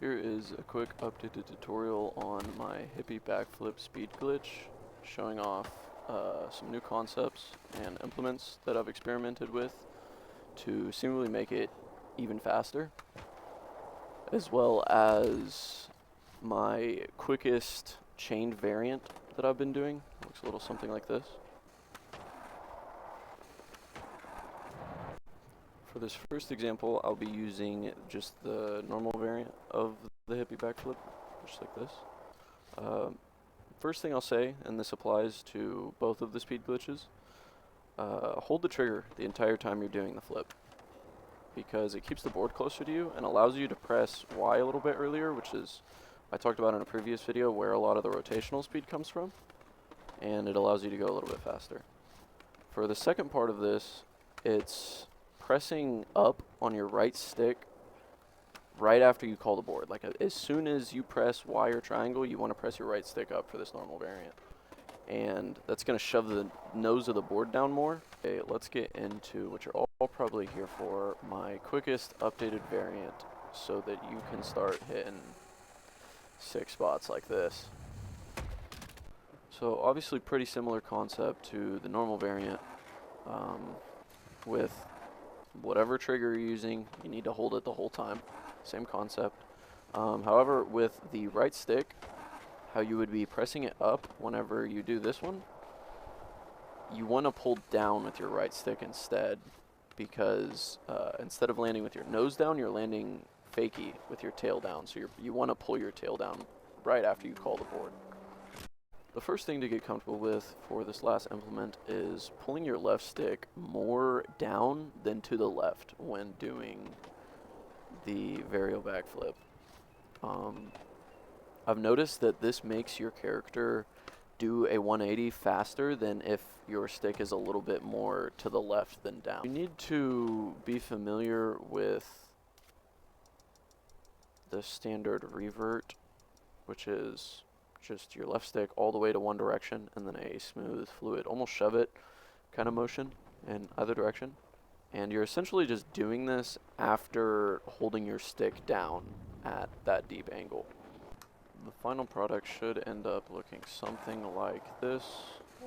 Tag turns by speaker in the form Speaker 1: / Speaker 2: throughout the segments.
Speaker 1: Here is a quick updated tutorial on my Hippy backflip speed glitch, showing off some new concepts and implements that I've experimented with to seemingly make it even faster, as well as my quickest chained variant that I've been doing. Looks a little something like this. For this first example, I'll be using just the normal variant of the Hippy backflip, just like this. First thing I'll say, and this applies to both of the speed glitches, hold the trigger the entire time you're doing the flip, because it keeps the board closer to you and allows you to press Y a little bit earlier, which is, I talked about in a previous video, where a lot of the rotational speed comes from, and it allows you to go a little bit faster. For the second part of this, it's pressing up on your right stick right after you call the board. Like as soon as you press Y or triangle, you want to press your right stick up for this normal variant. And that's going to shove the nose of the board down more. Okay, let's get into what you're all probably here for, my quickest updated variant, so that you can start hitting 6 spots like this. So obviously pretty similar concept to the normal variant. With whatever trigger you're using, you need to hold it the whole time. Same concept. However, with the right stick, how you would be pressing it up whenever you do this one, you want to pull down with your right stick instead, because instead of landing with your nose down, you're landing fakie with your tail down. So you want to pull your tail down right after you call the board. The first thing to get comfortable with for this last implement is pulling your left stick more down than to the left when doing the varial backflip. I've noticed that this makes your character do a 180 faster than if your stick is a little bit more to the left than down. You need to be familiar with the standard revert, which is just your left stick all the way to one direction and then a smooth, fluid, almost shove it kind of motion in either direction. And you're essentially just doing this after holding your stick down at that deep angle. The final product should end up looking something like this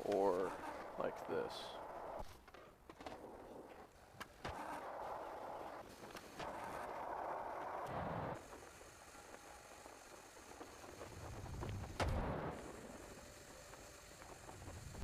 Speaker 1: or like this.